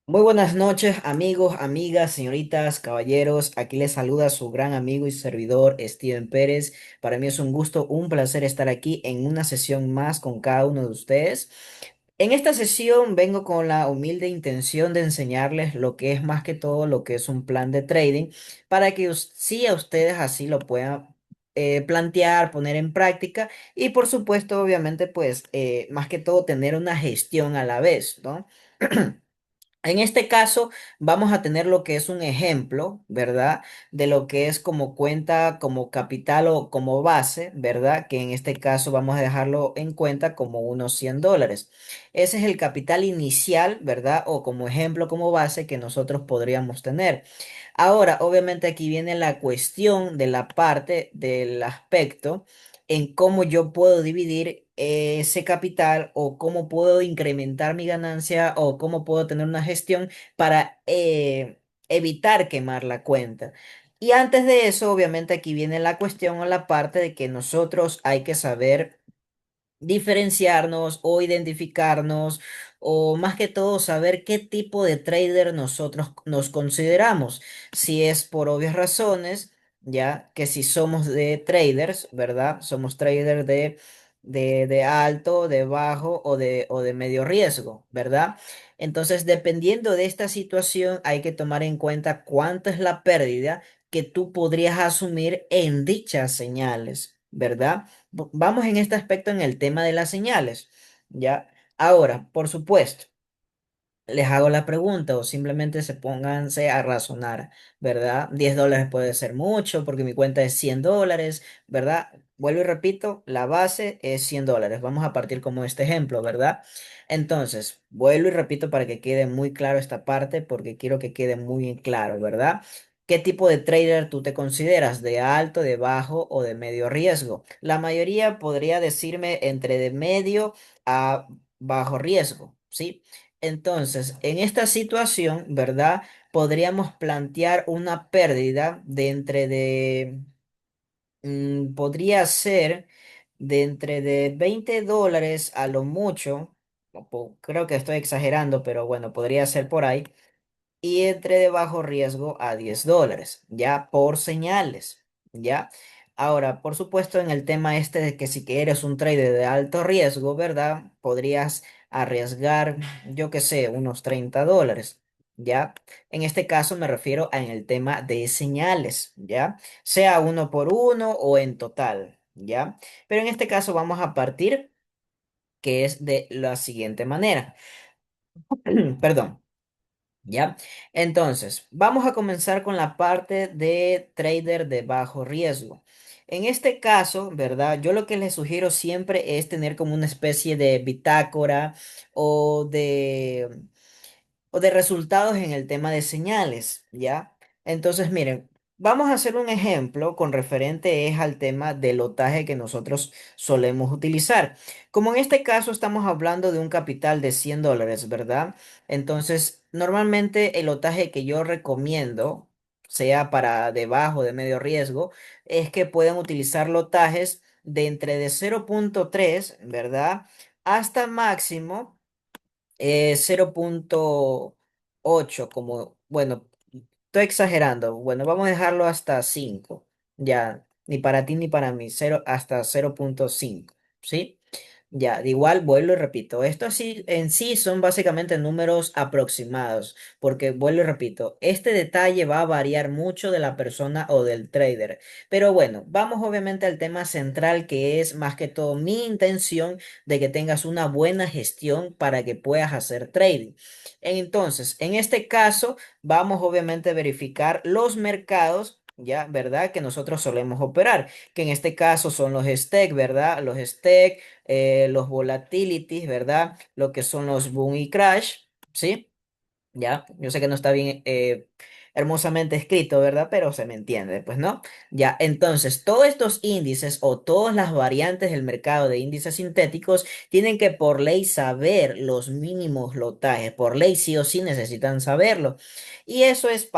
Muy buenas noches, amigos, amigas, señoritas, caballeros. Aquí les saluda su gran amigo y servidor Steven Pérez. Para mí es un gusto, un placer estar aquí en una sesión más con cada uno de ustedes. En esta sesión vengo con la humilde intención de enseñarles lo que es más que todo lo que es un plan de trading para que sí a ustedes así lo puedan plantear, poner en práctica y por supuesto, obviamente, pues más que todo tener una gestión a la vez, ¿no? En este caso, vamos a tener lo que es un ejemplo, ¿verdad? De lo que es como cuenta, como capital o como base, ¿verdad? Que en este caso vamos a dejarlo en cuenta como unos $100. Ese es el capital inicial, ¿verdad? O como ejemplo, como base que nosotros podríamos tener. Ahora, obviamente aquí viene la cuestión de la parte del aspecto en cómo yo puedo dividir ese capital o cómo puedo incrementar mi ganancia o cómo puedo tener una gestión para evitar quemar la cuenta. Y antes de eso, obviamente aquí viene la cuestión o la parte de que nosotros hay que saber diferenciarnos o identificarnos o más que todo saber qué tipo de trader nosotros nos consideramos. Si es por obvias razones, ya que si somos de traders, ¿verdad? Somos traders de alto, de bajo o de medio riesgo, ¿verdad? Entonces, dependiendo de esta situación, hay que tomar en cuenta cuánto es la pérdida que tú podrías asumir en dichas señales, ¿verdad? Vamos en este aspecto en el tema de las señales, ¿ya? Ahora, por supuesto, les hago la pregunta o simplemente se pónganse a razonar, ¿verdad? $10 puede ser mucho porque mi cuenta es $100, ¿verdad? Vuelvo y repito, la base es $100. Vamos a partir como este ejemplo, ¿verdad? Entonces, vuelvo y repito para que quede muy claro esta parte porque quiero que quede muy claro, ¿verdad? ¿Qué tipo de trader tú te consideras? ¿De alto, de bajo o de medio riesgo? La mayoría podría decirme entre de medio a bajo riesgo, ¿sí? Entonces, en esta situación, ¿verdad? Podríamos plantear una pérdida de podría ser de entre de $20 a lo mucho, creo que estoy exagerando, pero bueno, podría ser por ahí y entre de bajo riesgo a $10, ya por señales, ya. Ahora, por supuesto, en el tema este de que si que eres un trader de alto riesgo, ¿verdad? Podrías arriesgar, yo qué sé, unos $30, ¿ya? En este caso me refiero en el tema de señales, ¿ya? Sea uno por uno o en total, ¿ya? Pero en este caso vamos a partir que es de la siguiente manera. Perdón. ¿Ya? Entonces, vamos a comenzar con la parte de trader de bajo riesgo. En este caso, ¿verdad? Yo lo que les sugiero siempre es tener como una especie de bitácora o de resultados en el tema de señales, ¿ya? Entonces, miren, vamos a hacer un ejemplo con referente es al tema del lotaje que nosotros solemos utilizar. Como en este caso estamos hablando de un capital de $100, ¿verdad? Entonces, normalmente el lotaje que yo recomiendo, sea para de bajo, de medio riesgo, es que puedan utilizar lotajes de entre de 0,3, ¿verdad? Hasta máximo 0,8 como, bueno, estoy exagerando. Bueno, vamos a dejarlo hasta 5. Ya, ni para ti ni para mí, cero hasta 0,5, ¿sí? Ya, de igual vuelvo y repito, esto así en sí son básicamente números aproximados, porque vuelvo y repito, este detalle va a variar mucho de la persona o del trader. Pero bueno, vamos obviamente al tema central que es más que todo mi intención de que tengas una buena gestión para que puedas hacer trading. Entonces, en este caso, vamos obviamente a verificar los mercados, ya, ¿verdad? Que nosotros solemos operar, que en este caso son los STEC, ¿verdad? Los STEC, los volatilities, ¿verdad? Lo que son los boom y crash, ¿sí? Ya, yo sé que no está bien hermosamente escrito, ¿verdad? Pero se me entiende, pues, ¿no? Ya, entonces, todos estos índices o todas las variantes del mercado de índices sintéticos tienen que por ley saber los mínimos lotajes, por ley sí o sí necesitan saberlo. Y eso es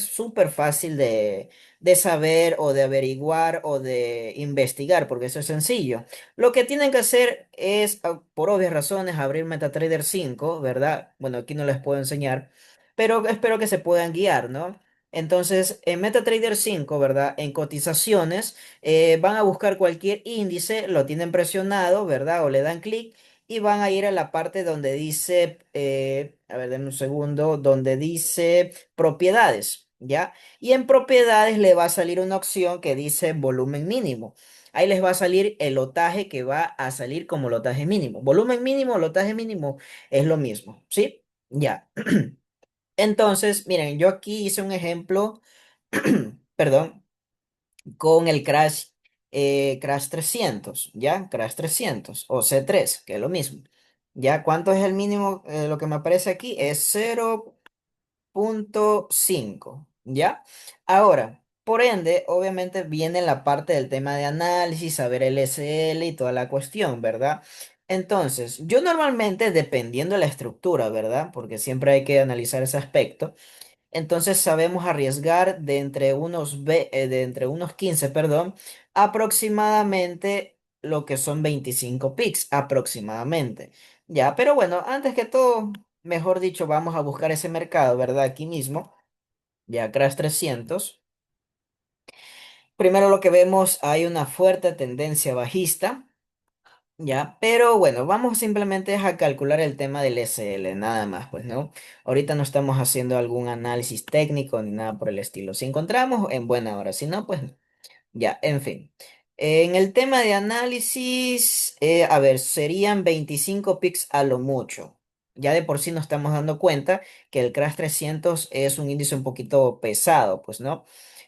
súper fácil de saber o de averiguar o de investigar, porque eso es sencillo. Lo que tienen que hacer es, por obvias razones, abrir MetaTrader 5, ¿verdad? Bueno, aquí no les puedo enseñar, pero espero que se puedan guiar, ¿no? Entonces, en MetaTrader 5, ¿verdad? En cotizaciones, van a buscar cualquier índice, lo tienen presionado, ¿verdad? O le dan clic y van a ir a la parte donde dice, a ver, denme un segundo, donde dice propiedades, ¿ya? Y en propiedades le va a salir una opción que dice volumen mínimo. Ahí les va a salir el lotaje que va a salir como lotaje mínimo. Volumen mínimo, lotaje mínimo es lo mismo, ¿sí? Ya. Entonces, miren, yo aquí hice un ejemplo, perdón, con el Crash 300, ¿ya? Crash 300 o C3, que es lo mismo. ¿Ya? ¿Cuánto es el mínimo? Lo que me aparece aquí es 0,5, ¿ya? Ahora, por ende, obviamente viene la parte del tema de análisis, saber el SL y toda la cuestión, ¿verdad? Entonces, yo normalmente, dependiendo de la estructura, ¿verdad? Porque siempre hay que analizar ese aspecto. Entonces sabemos arriesgar de entre unos 15, perdón, aproximadamente lo que son 25 picks, aproximadamente. Ya, pero bueno, antes que todo, mejor dicho, vamos a buscar ese mercado, ¿verdad? Aquí mismo, ya Crash 300. Primero lo que vemos, hay una fuerte tendencia bajista. Ya, pero bueno, vamos simplemente a calcular el tema del SL, nada más, pues, ¿no? Ahorita no estamos haciendo algún análisis técnico ni nada por el estilo. Si encontramos, en buena hora, si no, pues ya, en fin. En el tema de análisis, a ver, serían 25 pics a lo mucho. Ya de por sí nos estamos dando cuenta que el Crash 300 es un índice un poquito pesado, pues, ¿no?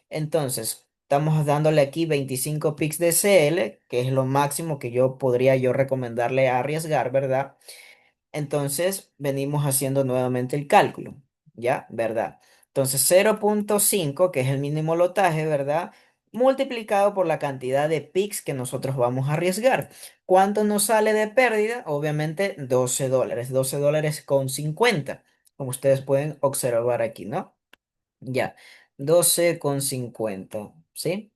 Entonces, estamos dándole aquí 25 pics de CL, que es lo máximo que yo podría recomendarle a arriesgar, ¿verdad? Entonces, venimos haciendo nuevamente el cálculo, ¿ya? ¿Verdad? Entonces, 0,5, que es el mínimo lotaje, ¿verdad? Multiplicado por la cantidad de pics que nosotros vamos a arriesgar. ¿Cuánto nos sale de pérdida? Obviamente, $12, $12 con 50, como ustedes pueden observar aquí, ¿no? Ya, 12,50, ¿sí?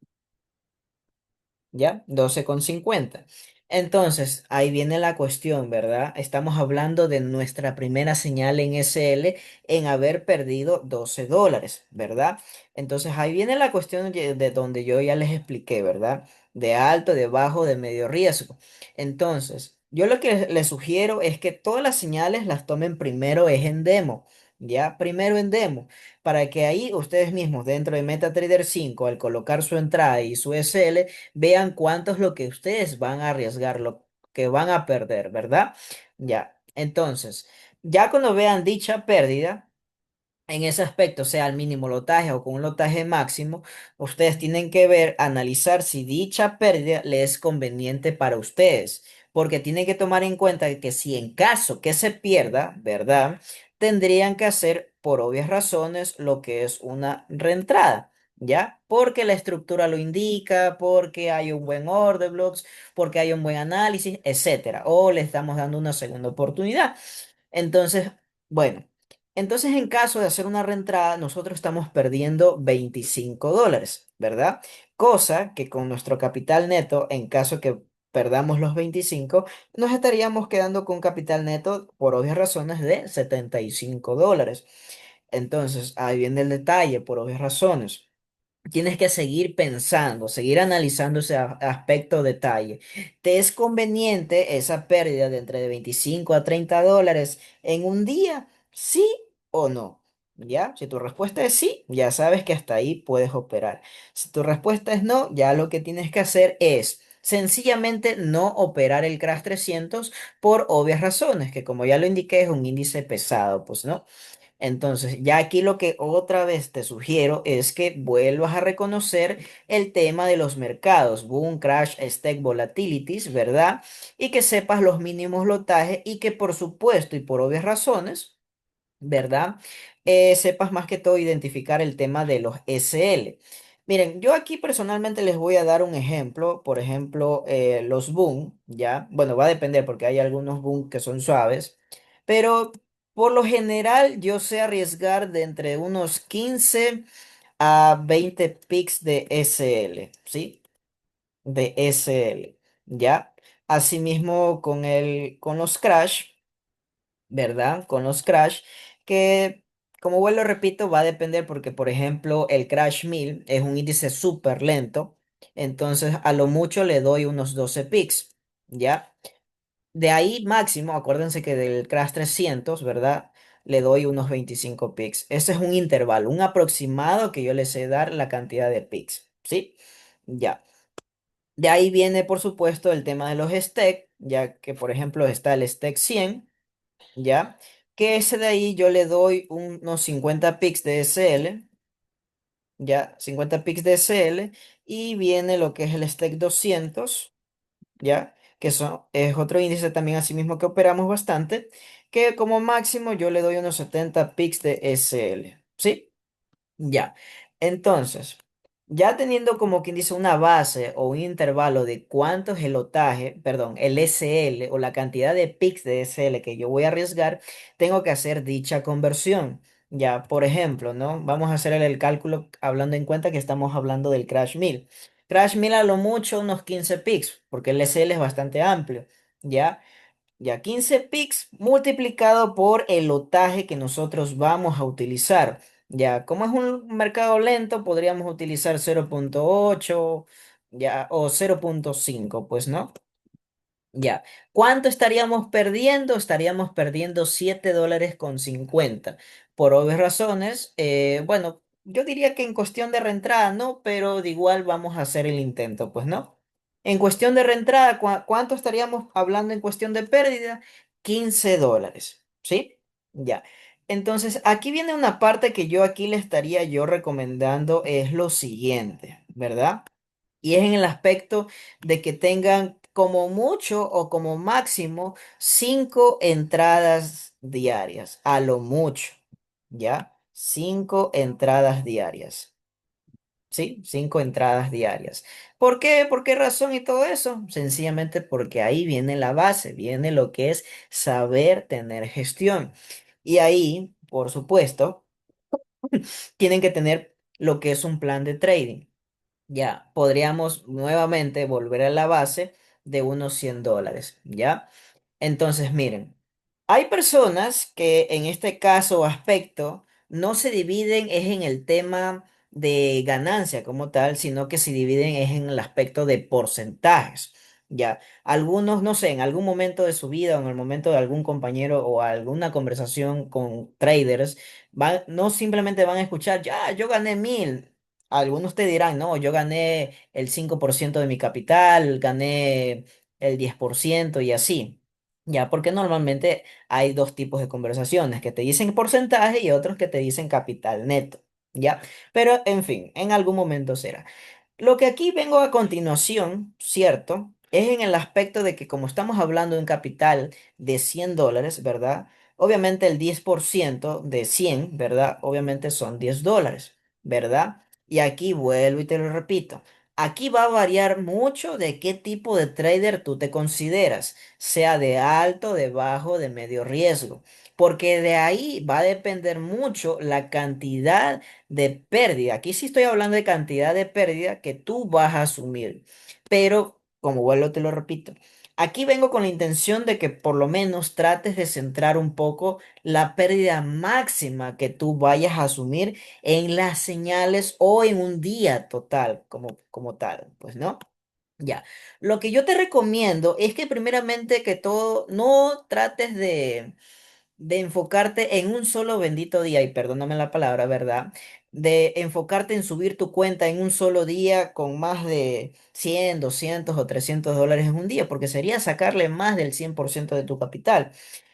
¿Ya? 12,50. Entonces, ahí viene la cuestión, ¿verdad? Estamos hablando de nuestra primera señal en SL en haber perdido $12, ¿verdad? Entonces, ahí viene la cuestión de donde yo ya les expliqué, ¿verdad? De alto, de bajo, de medio riesgo. Entonces, yo lo que les sugiero es que todas las señales las tomen primero es en demo, ¿ya? Primero en demo, para que ahí ustedes mismos dentro de MetaTrader 5, al colocar su entrada y su SL, vean cuánto es lo que ustedes van a arriesgar, lo que van a perder, ¿verdad? Ya, entonces, ya cuando vean dicha pérdida, en ese aspecto, sea al mínimo lotaje o con un lotaje máximo, ustedes tienen que ver, analizar si dicha pérdida le es conveniente para ustedes, porque tienen que tomar en cuenta que si en caso que se pierda, ¿verdad? Tendrían que hacer, por obvias razones, lo que es una reentrada, ¿ya? Porque la estructura lo indica, porque hay un buen order blocks, porque hay un buen análisis, etcétera, o le estamos dando una segunda oportunidad. Entonces, bueno, entonces en caso de hacer una reentrada, nosotros estamos perdiendo $25, ¿verdad? Cosa que con nuestro capital neto, en caso que perdamos los 25, nos estaríamos quedando con un capital neto, por obvias razones, de $75. Entonces, ahí viene el detalle, por obvias razones. Tienes que seguir pensando, seguir analizando ese aspecto detalle. ¿Te es conveniente esa pérdida de entre 25 a $30 en un día? ¿Sí o no? ¿Ya? Si tu respuesta es sí, ya sabes que hasta ahí puedes operar. Si tu respuesta es no, ya lo que tienes que hacer es sencillamente no operar el Crash 300 por obvias razones, que como ya lo indiqué es un índice pesado, pues no. Entonces, ya aquí lo que otra vez te sugiero es que vuelvas a reconocer el tema de los mercados, boom, crash, stack, volatilities, ¿verdad? Y que sepas los mínimos lotajes y que por supuesto y por obvias razones ¿verdad? Sepas más que todo identificar el tema de los SL. Miren, yo aquí personalmente les voy a dar un ejemplo, por ejemplo, los boom, ¿ya? Bueno, va a depender porque hay algunos boom que son suaves, pero por lo general yo sé arriesgar de entre unos 15 a 20 picks de SL, ¿sí? De SL, ¿ya? Asimismo con los crash. ¿Verdad? Con los crash, que como vuelvo repito, va a depender porque, por ejemplo, el crash 1000 es un índice súper lento, entonces a lo mucho le doy unos 12 picks, ¿ya? De ahí máximo, acuérdense que del crash 300, ¿verdad? Le doy unos 25 picks. Ese es un intervalo, un aproximado que yo le sé dar la cantidad de picks, ¿sí? Ya. De ahí viene, por supuesto, el tema de los stake, ya que, por ejemplo, está el stake 100. ¿Ya? Que ese de ahí yo le doy unos 50 picks de SL, ¿ya? 50 picks de SL y viene lo que es el Stack 200, ¿ya? Que es otro índice también así mismo que operamos bastante, que como máximo yo le doy unos 70 picks de SL, ¿sí? Ya, entonces, ya teniendo como quien dice una base o un intervalo de cuánto es el lotaje, perdón, el SL o la cantidad de picks de SL que yo voy a arriesgar, tengo que hacer dicha conversión. Ya, por ejemplo, ¿no? Vamos a hacer el cálculo hablando en cuenta que estamos hablando del Crash 1000. Crash 1000 a lo mucho unos 15 picks, porque el SL es bastante amplio, ¿ya? Ya 15 picks multiplicado por el lotaje que nosotros vamos a utilizar. Ya, como es un mercado lento, podríamos utilizar 0,8 ya, o 0,5 pues, ¿no? Ya. ¿Cuánto estaríamos perdiendo? Estaríamos perdiendo $7.50. Por obvias razones, bueno, yo diría que en cuestión de reentrada no, pero de igual vamos a hacer el intento, pues, ¿no? En cuestión de reentrada, ¿cuánto estaríamos hablando en cuestión de pérdida? $15, ¿sí? Ya. Entonces, aquí viene una parte que yo aquí le estaría yo recomendando, es lo siguiente, ¿verdad? Y es en el aspecto de que tengan como mucho o como máximo 5 entradas diarias, a lo mucho, ¿ya? 5 entradas diarias, ¿sí? 5 entradas diarias. ¿Por qué? ¿Por qué razón y todo eso? Sencillamente porque ahí viene la base, viene lo que es saber tener gestión. Y ahí, por supuesto, tienen que tener lo que es un plan de trading. Ya, podríamos nuevamente volver a la base de unos $100, ¿ya? Entonces, miren, hay personas que en este caso o aspecto no se dividen es en el tema de ganancia como tal, sino que se dividen es en el aspecto de porcentajes. Ya, algunos, no sé, en algún momento de su vida o en el momento de algún compañero o alguna conversación con traders, no simplemente van a escuchar, ya, yo gané 1000. Algunos te dirán, no, yo gané el 5% de mi capital, gané el 10% y así. Ya, porque normalmente hay dos tipos de conversaciones, que te dicen porcentaje y otros que te dicen capital neto, ¿ya? Pero, en fin, en algún momento será. Lo que aquí vengo a continuación, ¿cierto? Es en el aspecto de que como estamos hablando de un capital de $100, ¿verdad? Obviamente el 10% de 100, ¿verdad? Obviamente son $10, ¿verdad? Y aquí vuelvo y te lo repito. Aquí va a variar mucho de qué tipo de trader tú te consideras, sea de alto, de bajo, de medio riesgo, porque de ahí va a depender mucho la cantidad de pérdida. Aquí sí estoy hablando de cantidad de pérdida que tú vas a asumir, pero como vuelvo te lo repito. Aquí vengo con la intención de que por lo menos trates de centrar un poco la pérdida máxima que tú vayas a asumir en las señales o en un día total como tal, pues, ¿no? Ya, lo que yo te recomiendo es que primeramente que todo no trates de enfocarte en un solo bendito día, y perdóname la palabra, ¿verdad? De enfocarte en subir tu cuenta en un solo día con más de 100 200 o $300 en un día, porque sería sacarle más del 100% de tu capital.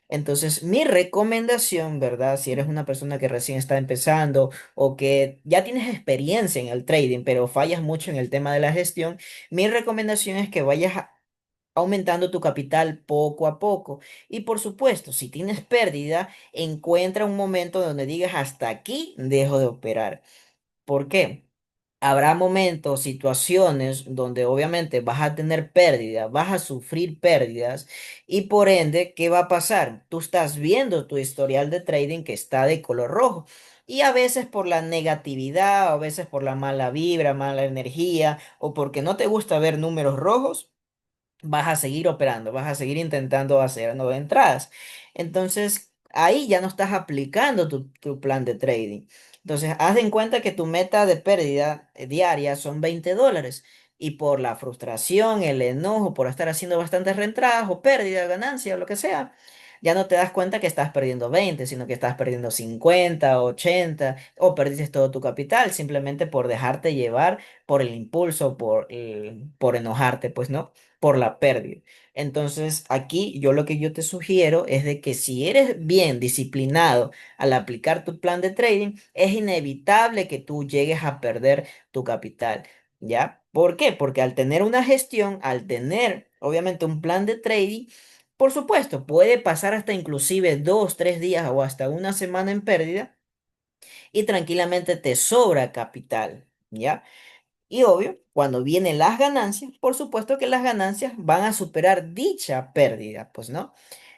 Entonces, mi recomendación, ¿verdad? Si eres una persona que recién está empezando o que ya tienes experiencia en el trading, pero fallas mucho en el tema de la gestión, mi recomendación es que vayas aumentando tu capital poco a poco. Y por supuesto, si tienes pérdida, encuentra un momento donde digas hasta aquí dejo de operar. ¿Por qué? Habrá momentos, situaciones donde obviamente vas a tener pérdidas, vas a sufrir pérdidas y por ende, ¿qué va a pasar? Tú estás viendo tu historial de trading que está de color rojo y a veces por la negatividad, o a veces por la mala vibra, mala energía o porque no te gusta ver números rojos vas a seguir operando, vas a seguir intentando hacer nuevas entradas. Entonces, ahí ya no estás aplicando tu plan de trading. Entonces, haz en cuenta que tu meta de pérdida diaria son $20 y por la frustración, el enojo, por estar haciendo bastantes reentradas o pérdida, ganancia o lo que sea, ya no te das cuenta que estás perdiendo 20, sino que estás perdiendo 50, 80 o perdiste todo tu capital simplemente por dejarte llevar por el impulso, por enojarte, pues no por la pérdida. Entonces, aquí yo lo que yo te sugiero es de que si eres bien disciplinado al aplicar tu plan de trading, es inevitable que tú llegues a perder tu capital, ¿ya? ¿Por qué? Porque al tener una gestión, al tener obviamente un plan de trading, por supuesto, puede pasar hasta inclusive 2, 3 días o hasta una semana en pérdida y tranquilamente te sobra capital, ¿ya? Y obvio, cuando vienen las ganancias, por supuesto que las ganancias van a superar dicha pérdida, pues no.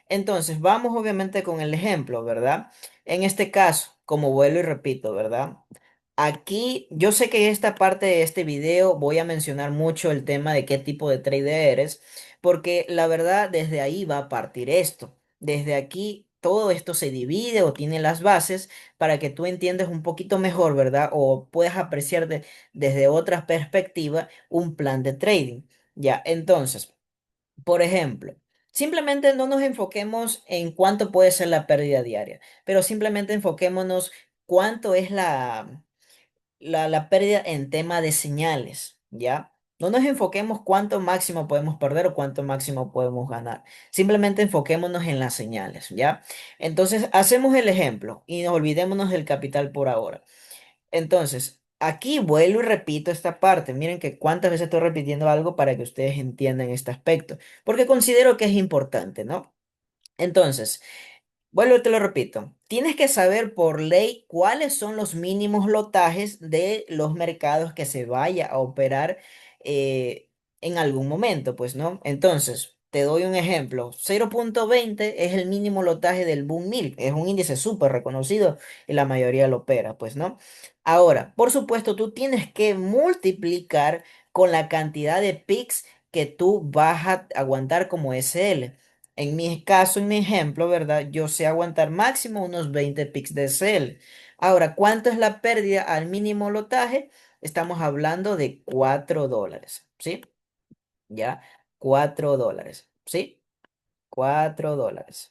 Entonces, vamos obviamente con el ejemplo, ¿verdad? En este caso, como vuelvo y repito, ¿verdad? Aquí, yo sé que en esta parte de este video voy a mencionar mucho el tema de qué tipo de trader eres, porque la verdad desde ahí va a partir esto. Desde aquí todo esto se divide o tiene las bases para que tú entiendas un poquito mejor, ¿verdad? O puedas apreciar desde otra perspectiva un plan de trading. Ya, entonces. Por ejemplo, simplemente no nos enfoquemos en cuánto puede ser la pérdida diaria, pero simplemente enfoquémonos cuánto es la pérdida en tema de señales, ¿ya? No nos enfoquemos cuánto máximo podemos perder o cuánto máximo podemos ganar. Simplemente enfoquémonos en las señales, ¿ya? Entonces, hacemos el ejemplo y nos olvidémonos del capital por ahora. Entonces, aquí vuelvo y repito esta parte. Miren que cuántas veces estoy repitiendo algo para que ustedes entiendan este aspecto, porque considero que es importante, ¿no? Entonces, vuelvo y te lo repito. Tienes que saber por ley cuáles son los mínimos lotajes de los mercados que se vaya a operar en algún momento, pues, ¿no? Entonces, te doy un ejemplo. 0,20 es el mínimo lotaje del Boom 1000. Es un índice súper reconocido y la mayoría lo opera, pues, ¿no? Ahora, por supuesto, tú tienes que multiplicar con la cantidad de picks que tú vas a aguantar como SL. En mi caso, en mi ejemplo, ¿verdad? Yo sé aguantar máximo unos 20 pics de sell. Ahora, ¿cuánto es la pérdida al mínimo lotaje? Estamos hablando de $4, ¿sí? ¿Ya? $4, ¿sí? $4,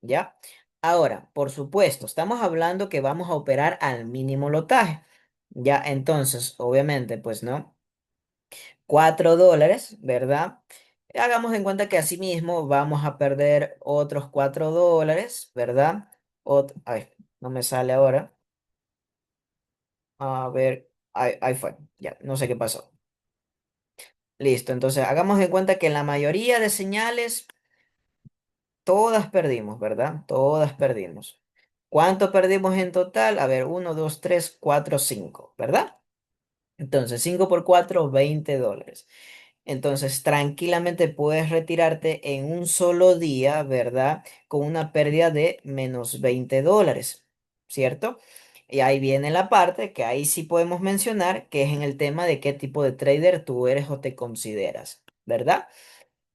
¿ya? Ahora, por supuesto, estamos hablando que vamos a operar al mínimo lotaje. Ya, entonces, obviamente, pues no. $4, ¿verdad? Hagamos en cuenta que asimismo vamos a perder otros $4, ¿verdad? A ver, no me sale ahora. A ver, ahí fue. Ya, no sé qué pasó. Listo, entonces hagamos en cuenta que la mayoría de señales, todas perdimos, ¿verdad? Todas perdimos. ¿Cuánto perdimos en total? A ver, 1, 2, 3, 4, 5, ¿verdad? Entonces, 5 por 4, $20. Entonces, tranquilamente puedes retirarte en un solo día, ¿verdad? Con una pérdida de menos $20, ¿cierto? Y ahí viene la parte que ahí sí podemos mencionar, que es en el tema de qué tipo de trader tú eres o te consideras, ¿verdad?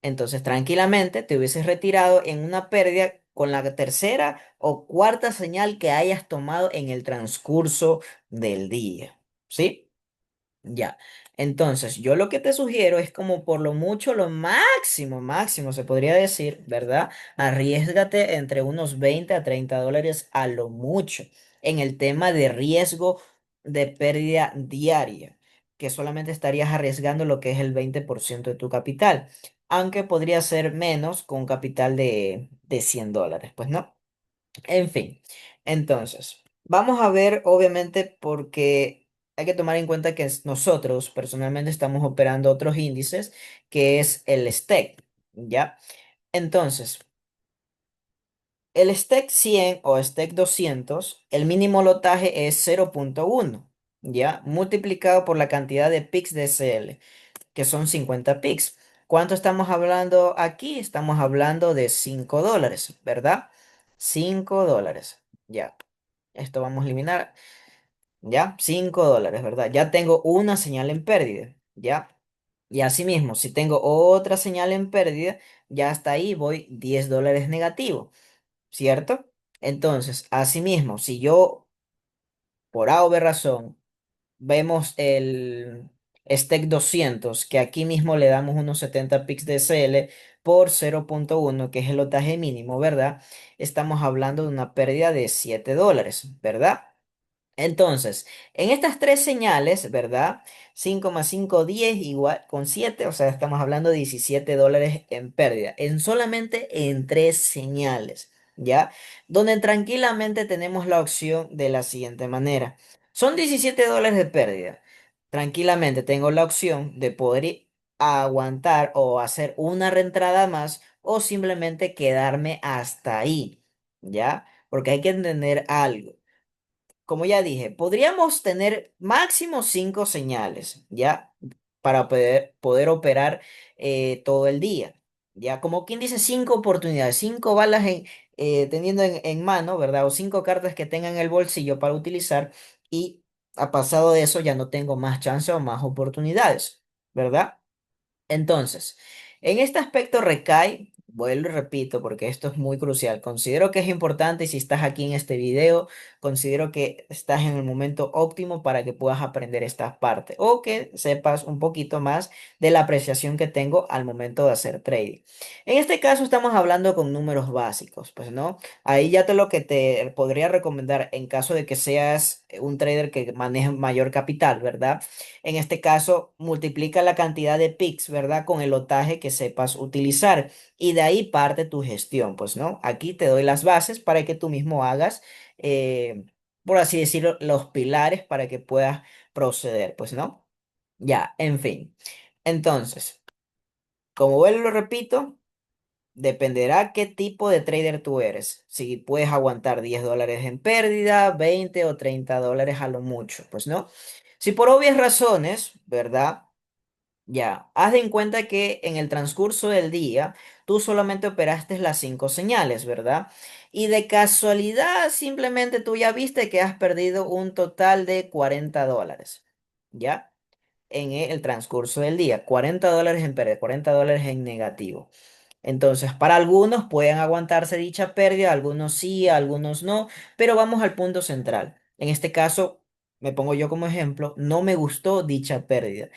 Entonces, tranquilamente te hubieses retirado en una pérdida con la tercera o cuarta señal que hayas tomado en el transcurso del día, ¿sí? Ya. Entonces, yo lo que te sugiero es como por lo mucho, lo máximo, máximo, se podría decir, ¿verdad? Arriésgate entre unos $20 a $30 a lo mucho en el tema de riesgo de pérdida diaria, que solamente estarías arriesgando lo que es el 20% de tu capital, aunque podría ser menos con un capital de $100, pues no. En fin, entonces, vamos a ver, obviamente, porque hay que tomar en cuenta que nosotros personalmente estamos operando otros índices, que es el STEC. ¿ya? Entonces, el STEC 100 o STEC 200, el mínimo lotaje es 0,1, ¿ya? Multiplicado por la cantidad de pics de SL, que son 50 pics. ¿Cuánto estamos hablando aquí? Estamos hablando de $5, ¿verdad? $5, ya. Esto vamos a eliminar, ¿ya? $5, ¿verdad? Ya tengo una señal en pérdida, ¿ya? Y asimismo, si tengo otra señal en pérdida, ya hasta ahí voy $10 negativo, ¿cierto? Entonces, asimismo, si yo por A o B razón vemos el STEC 200, que aquí mismo le damos unos 70 pics de SL por 0,1, que es el lotaje mínimo, ¿verdad? Estamos hablando de una pérdida de $7, ¿verdad? Entonces, en estas tres señales, ¿verdad? 5 más 5, 10 igual con 7, o sea, estamos hablando de $17 en pérdida, en solamente en tres señales, ¿ya? Donde tranquilamente tenemos la opción de la siguiente manera. Son $17 de pérdida. Tranquilamente tengo la opción de poder aguantar o hacer una reentrada más o simplemente quedarme hasta ahí, ¿ya? Porque hay que entender algo. Como ya dije, podríamos tener máximo 5 señales, ¿ya? Para poder operar todo el día, ¿ya? Como quien dice, 5 oportunidades, 5 balas teniendo en mano, ¿verdad? O 5 cartas que tenga en el bolsillo para utilizar y a pasado de eso ya no tengo más chance o más oportunidades, ¿verdad? Entonces, en este aspecto recae, vuelvo y repito, porque esto es muy crucial. Considero que es importante y si estás aquí en este video, considero que estás en el momento óptimo para que puedas aprender esta parte o que sepas un poquito más de la apreciación que tengo al momento de hacer trading. En este caso estamos hablando con números básicos, pues no. Ahí ya te lo que te podría recomendar en caso de que seas un trader que maneje mayor capital, ¿verdad? En este caso, multiplica la cantidad de picks, ¿verdad? Con el lotaje que sepas utilizar. Y de ahí parte tu gestión, pues, ¿no? Aquí te doy las bases para que tú mismo hagas, por así decirlo, los pilares para que puedas proceder, pues, ¿no? Ya, en fin. Entonces, como vuelvo y lo repito, dependerá qué tipo de trader tú eres. Si puedes aguantar $10 en pérdida, 20 o $30 a lo mucho, pues no. Si por obvias razones, ¿verdad? Ya, haz de en cuenta que en el transcurso del día tú solamente operaste las 5 señales, ¿verdad? Y de casualidad simplemente tú ya viste que has perdido un total de $40, ¿ya? En el transcurso del día, $40 en pérdida, $40 en negativo. Entonces, para algunos pueden aguantarse dicha pérdida, algunos sí, algunos no, pero vamos al punto central. En este caso, me pongo yo como ejemplo, no me gustó dicha pérdida.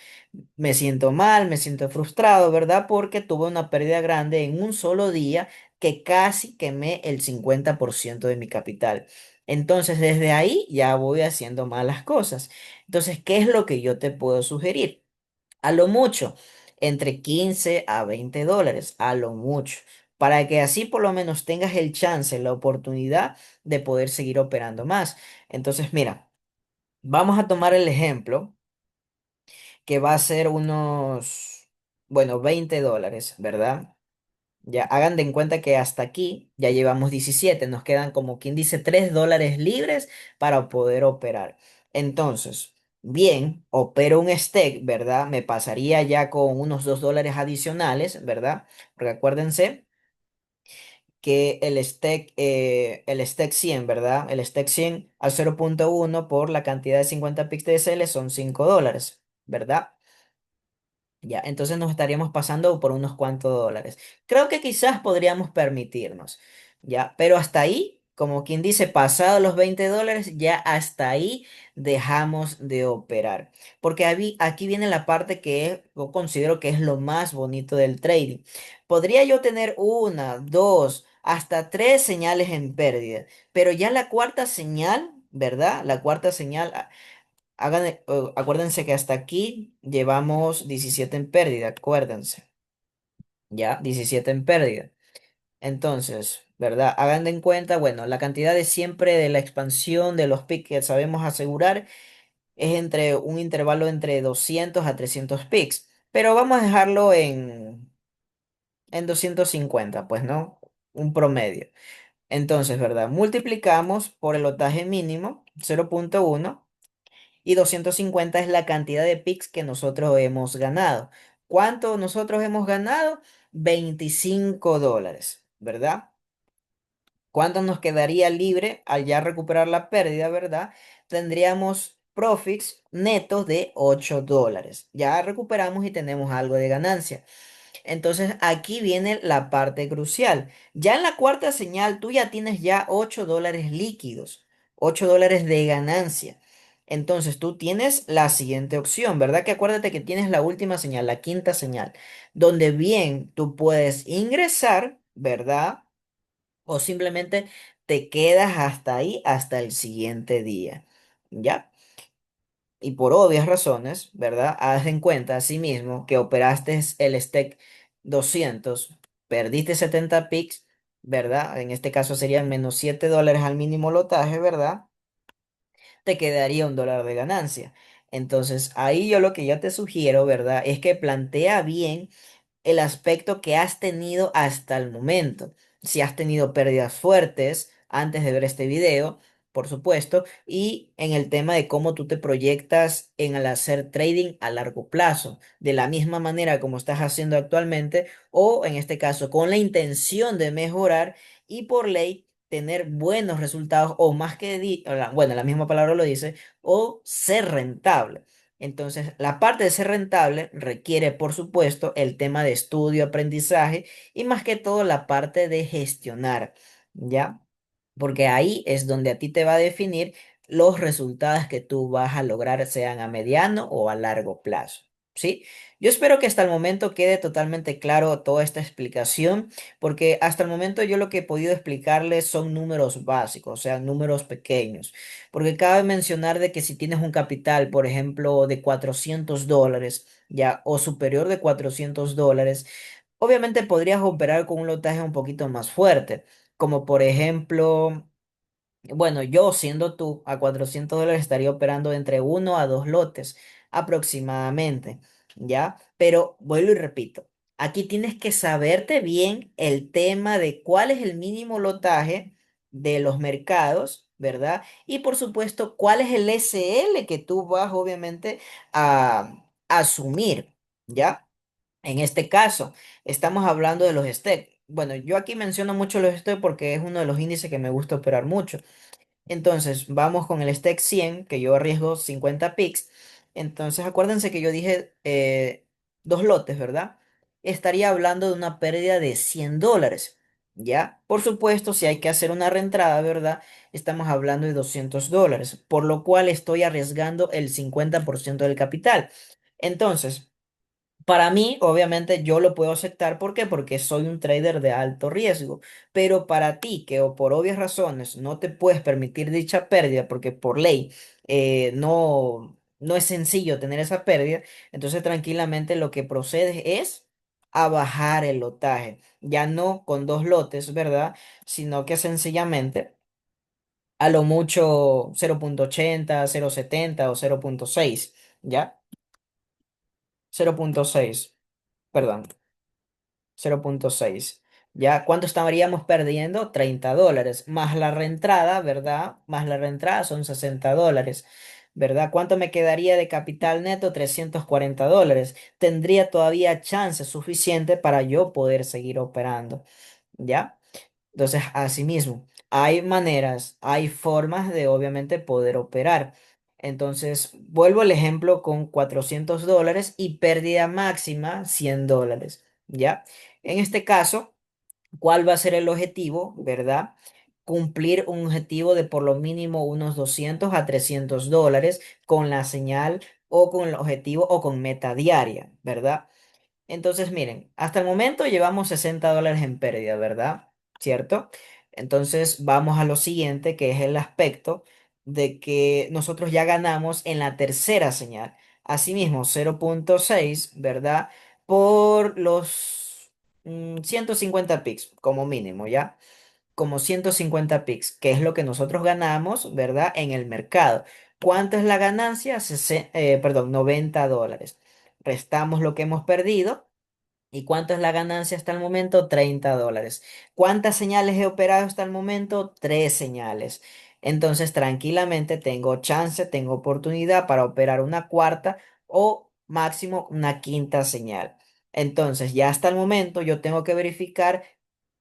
Me siento mal, me siento frustrado, ¿verdad? Porque tuve una pérdida grande en un solo día que casi quemé el 50% de mi capital. Entonces, desde ahí ya voy haciendo malas cosas. Entonces, ¿qué es lo que yo te puedo sugerir? A lo mucho, entre $15 a $20, a lo mucho, para que así por lo menos tengas el chance, la oportunidad de poder seguir operando más. Entonces, mira, vamos a tomar el ejemplo que va a ser unos, bueno, $20, ¿verdad? Ya hagan de en cuenta que hasta aquí ya llevamos 17, nos quedan como quien dice $3 libres para poder operar. Entonces, bien, opero un stake, ¿verdad? Me pasaría ya con unos $2 adicionales, ¿verdad? Porque acuérdense que el stake 100, ¿verdad? El stake 100 al 0,1 por la cantidad de 50 píxeles son $5, ¿verdad? Ya, entonces nos estaríamos pasando por unos cuantos dólares. Creo que quizás podríamos permitirnos, ya, pero hasta ahí, como quien dice, pasado los $20, ya hasta ahí dejamos de operar. Porque aquí viene la parte que yo considero que es lo más bonito del trading. Podría yo tener una, dos, hasta tres señales en pérdida, pero ya la cuarta señal, ¿verdad? La cuarta señal. Acuérdense que hasta aquí llevamos 17 en pérdida, acuérdense, ya, 17 en pérdida. Entonces, ¿verdad? Hagan de en cuenta, bueno, la cantidad de siempre de la expansión de los picks que sabemos asegurar es entre un intervalo entre 200 a 300 picks, pero vamos a dejarlo en 250, pues no, un promedio. Entonces, ¿verdad? Multiplicamos por el lotaje mínimo, 0,1, y 250 es la cantidad de picks que nosotros hemos ganado. ¿Cuánto nosotros hemos ganado? $25, ¿verdad? ¿Cuánto nos quedaría libre al ya recuperar la pérdida, verdad? Tendríamos profits netos de $8. Ya recuperamos y tenemos algo de ganancia. Entonces aquí viene la parte crucial. Ya en la cuarta señal tú ya tienes ya $8 líquidos, $8 de ganancia. Entonces tú tienes la siguiente opción, ¿verdad? Que acuérdate que tienes la última señal, la quinta señal, donde bien tú puedes ingresar, ¿verdad? O simplemente te quedas hasta ahí, hasta el siguiente día. ¿Ya? Y por obvias razones, ¿verdad? Haz en cuenta asimismo que operaste el stake 200, perdiste 70 pics, ¿verdad? En este caso serían menos $7 al mínimo lotaje, ¿verdad? Te quedaría $1 de ganancia. Entonces, ahí yo lo que yo te sugiero, ¿verdad? Es que plantea bien el aspecto que has tenido hasta el momento. Si has tenido pérdidas fuertes antes de ver este video, por supuesto, y en el tema de cómo tú te proyectas en el hacer trading a largo plazo, de la misma manera como estás haciendo actualmente, o en este caso con la intención de mejorar y por ley tener buenos resultados, o más que, bueno, la misma palabra lo dice, o ser rentable. Entonces, la parte de ser rentable requiere, por supuesto, el tema de estudio, aprendizaje y más que todo la parte de gestionar, ¿ya? Porque ahí es donde a ti te va a definir los resultados que tú vas a lograr, sean a mediano o a largo plazo, ¿sí? Yo espero que hasta el momento quede totalmente claro toda esta explicación, porque hasta el momento yo lo que he podido explicarles son números básicos, o sea, números pequeños. Porque cabe mencionar de que si tienes un capital, por ejemplo, de $400, ya, o superior de $400, obviamente podrías operar con un lotaje un poquito más fuerte, como por ejemplo, bueno, yo siendo tú a $400 estaría operando entre uno a dos lotes aproximadamente, ¿ya? Pero vuelvo y repito, aquí tienes que saberte bien el tema de cuál es el mínimo lotaje de los mercados, ¿verdad? Y por supuesto, cuál es el SL que tú vas obviamente a asumir, ¿ya? En este caso, estamos hablando de los STEC. Bueno, yo aquí menciono mucho los STEC porque es uno de los índices que me gusta operar mucho. Entonces, vamos con el Stack 100, que yo arriesgo 50 picks. Entonces, acuérdense que yo dije dos lotes, ¿verdad? Estaría hablando de una pérdida de $100, ¿ya? Por supuesto, si hay que hacer una reentrada, ¿verdad? Estamos hablando de $200, por lo cual estoy arriesgando el 50% del capital. Entonces, para mí, obviamente, yo lo puedo aceptar. ¿Por qué? Porque soy un trader de alto riesgo. Pero para ti, que o por obvias razones no te puedes permitir dicha pérdida, porque por ley no es sencillo tener esa pérdida, entonces tranquilamente lo que procede es a bajar el lotaje. Ya no con dos lotes, ¿verdad? Sino que sencillamente a lo mucho 0,80, 0,70 o 0,6, ¿ya? 0,6, perdón. 0,6. ¿Ya? ¿Cuánto estaríamos perdiendo? $30. Más la reentrada, ¿verdad? Más la reentrada son $60. ¿Verdad? ¿Cuánto me quedaría de capital neto? $340. Tendría todavía chance suficiente para yo poder seguir operando. ¿Ya? Entonces, asimismo, hay maneras, hay formas de obviamente poder operar. Entonces, vuelvo al ejemplo con $400 y pérdida máxima $100, ¿ya? En este caso, ¿cuál va a ser el objetivo, verdad? Cumplir un objetivo de por lo mínimo unos $200 a $300 con la señal o con el objetivo o con meta diaria, ¿verdad? Entonces, miren, hasta el momento llevamos $60 en pérdida, ¿verdad? ¿Cierto? Entonces, vamos a lo siguiente, que es el aspecto de que nosotros ya ganamos en la tercera señal. Asimismo, 0,6, ¿verdad? Por los 150 pics como mínimo, ¿ya? Como 150 pics, que es lo que nosotros ganamos, ¿verdad? En el mercado. ¿Cuánto es la ganancia? Perdón, $90. Restamos lo que hemos perdido ¿Y cuánto es la ganancia hasta el momento? $30. ¿Cuántas señales he operado hasta el momento? Tres señales. Entonces, tranquilamente tengo chance, tengo oportunidad para operar una cuarta o máximo una quinta señal. Entonces, ya hasta el momento yo tengo que verificar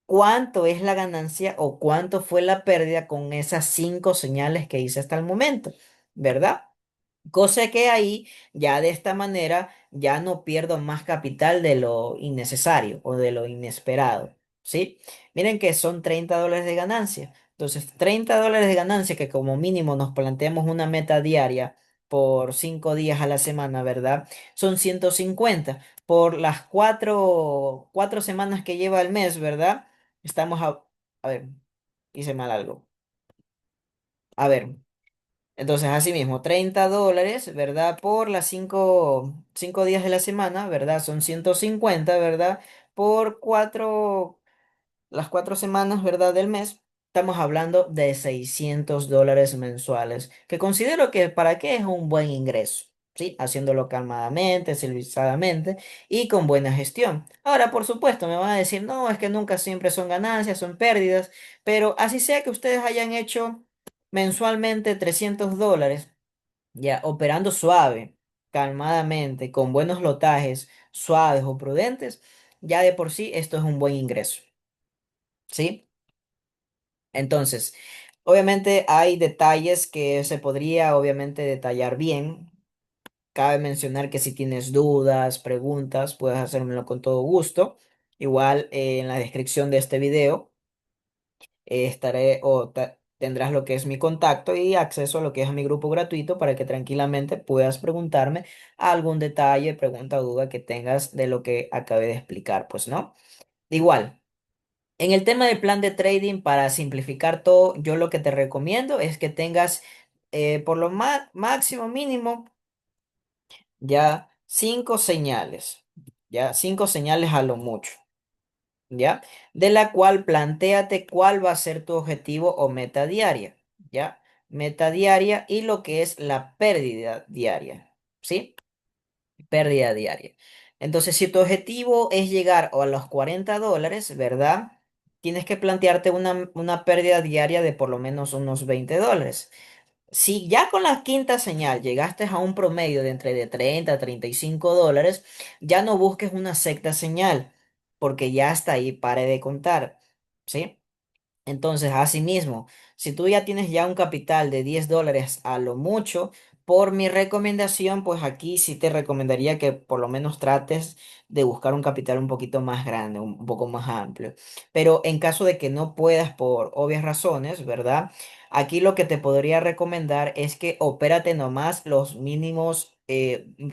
cuánto es la ganancia o cuánto fue la pérdida con esas cinco señales que hice hasta el momento, ¿verdad? Cosa que ahí, ya de esta manera, ya no pierdo más capital de lo innecesario o de lo inesperado, ¿sí? Miren que son $30 de ganancia. Entonces, $30 de ganancia que como mínimo nos planteamos una meta diaria por 5 días a la semana, ¿verdad? Son 150 por las cuatro semanas que lleva el mes, ¿verdad? Estamos a ver, hice mal algo. A ver. Entonces, así mismo, $30, ¿verdad? Por las cinco días de la semana, ¿verdad? Son 150, ¿verdad? Por las 4 semanas, ¿verdad? Del mes, estamos hablando de $600 mensuales, que considero que para qué es un buen ingreso, ¿sí? Haciéndolo calmadamente, civilizadamente y con buena gestión. Ahora, por supuesto, me van a decir, no, es que nunca siempre son ganancias, son pérdidas, pero así sea que ustedes hayan hecho mensualmente $300, ya operando suave, calmadamente, con buenos lotajes, suaves o prudentes, ya de por sí esto es un buen ingreso, ¿sí? Entonces, obviamente hay detalles que se podría obviamente detallar bien. Cabe mencionar que si tienes dudas, preguntas, puedes hacérmelo con todo gusto. Igual en la descripción de este video estaré tendrás lo que es mi contacto y acceso a lo que es mi grupo gratuito para que tranquilamente puedas preguntarme algún detalle, pregunta o duda que tengas de lo que acabé de explicar, pues, ¿no? Igual. En el tema del plan de trading, para simplificar todo, yo lo que te recomiendo es que tengas por lo máximo mínimo ya cinco señales, ya cinco señales a lo mucho, ya, de la cual plantéate cuál va a ser tu objetivo o meta diaria, ya, meta diaria y lo que es la pérdida diaria, ¿sí? Pérdida diaria. Entonces, si tu objetivo es llegar a los $40, ¿verdad? Tienes que plantearte una pérdida diaria de por lo menos unos $20. Si ya con la quinta señal llegaste a un promedio de entre de 30 a $35, ya no busques una sexta señal, porque ya está ahí, pare de contar, ¿sí? Entonces, asimismo, si tú ya tienes ya un capital de $10 a lo mucho, por mi recomendación, pues aquí sí te recomendaría que por lo menos trates de buscar un capital un poquito más grande, un poco más amplio. Pero en caso de que no puedas por obvias razones, ¿verdad? Aquí lo que te podría recomendar es que opérate nomás los mínimos,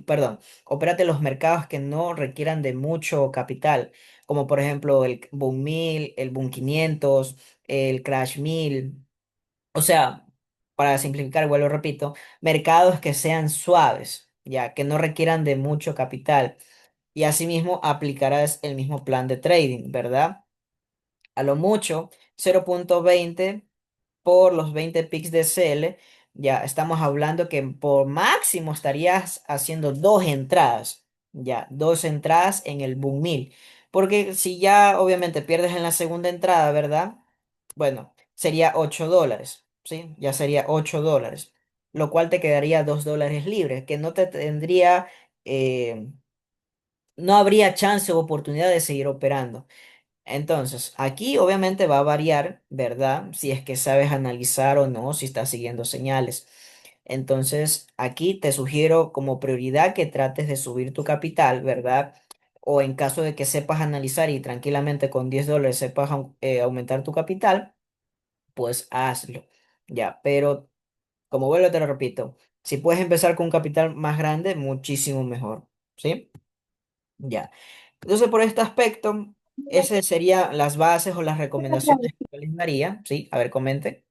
perdón, opérate los mercados que no requieran de mucho capital, como por ejemplo el Boom 1000, el Boom 500, el Crash 1000. O sea, para simplificar, igual lo repito, mercados que sean suaves, ya que no requieran de mucho capital. Y asimismo aplicarás el mismo plan de trading, ¿verdad? A lo mucho 0.20 por los 20 pics de CL, ya estamos hablando que por máximo estarías haciendo dos entradas, ya, dos entradas en el Boom 1000. Porque si ya obviamente pierdes en la segunda entrada, ¿verdad? Bueno, sería $8, ¿sí? Ya sería $8, lo cual te quedaría $2 libres, que no te tendría, no habría chance o oportunidad de seguir operando. Entonces, aquí obviamente va a variar, ¿verdad? Si es que sabes analizar o no, si estás siguiendo señales. Entonces, aquí te sugiero como prioridad que trates de subir tu capital, ¿verdad? O en caso de que sepas analizar y tranquilamente con $10 sepas aumentar tu capital, pues hazlo. Ya, pero como vuelvo te lo repito, si puedes empezar con un capital más grande, muchísimo mejor, ¿sí? Ya. Entonces, por este aspecto, esas serían las bases o las recomendaciones que yo les daría, ¿sí? A ver, comente.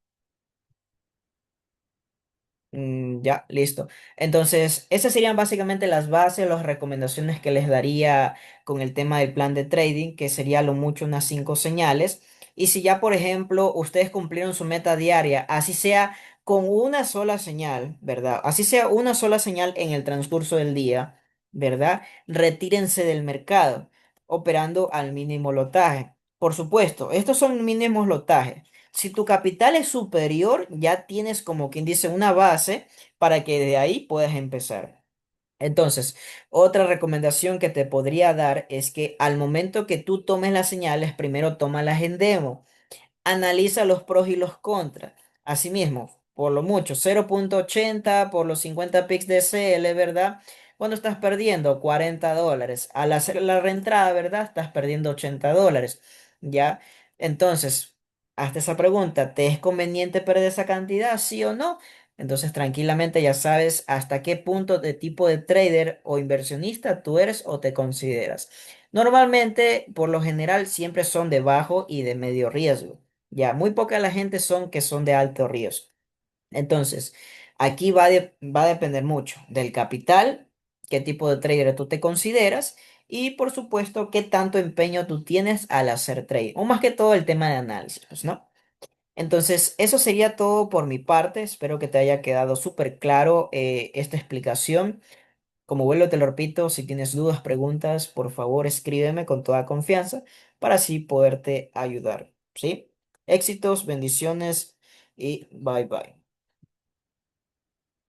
Ya, listo. Entonces, esas serían básicamente las bases, las recomendaciones que les daría con el tema del plan de trading, que sería lo mucho unas cinco señales. Y si ya, por ejemplo, ustedes cumplieron su meta diaria, así sea con una sola señal, ¿verdad? Así sea una sola señal en el transcurso del día, ¿verdad? Retírense del mercado. operando al mínimo lotaje. Por supuesto, estos son mínimos lotajes. Si tu capital es superior, ya tienes como quien dice una base para que de ahí puedas empezar. Entonces, otra recomendación que te podría dar es que al momento que tú tomes las señales, primero tómalas en demo. Analiza los pros y los contras. Asimismo, por lo mucho, 0,80 por los 50 pics de CL, ¿verdad? Cuando estás perdiendo $40. Al hacer la reentrada, ¿verdad? Estás perdiendo $80. ¿Ya? Entonces, hazte esa pregunta. ¿Te es conveniente perder esa cantidad? ¿Sí o no? Entonces, tranquilamente ya sabes hasta qué punto de tipo de trader o inversionista tú eres o te consideras. Normalmente, por lo general, siempre son de bajo y de medio riesgo. Ya, muy poca la gente son que son de alto riesgo. Entonces, aquí va a depender mucho del capital, qué tipo de trader tú te consideras y, por supuesto, qué tanto empeño tú tienes al hacer trade. O más que todo el tema de análisis, pues, ¿no? Entonces, eso sería todo por mi parte. Espero que te haya quedado súper claro esta explicación. Como vuelvo, te lo repito, si tienes dudas, preguntas, por favor escríbeme con toda confianza para así poderte ayudar, ¿sí? Éxitos, bendiciones y bye bye.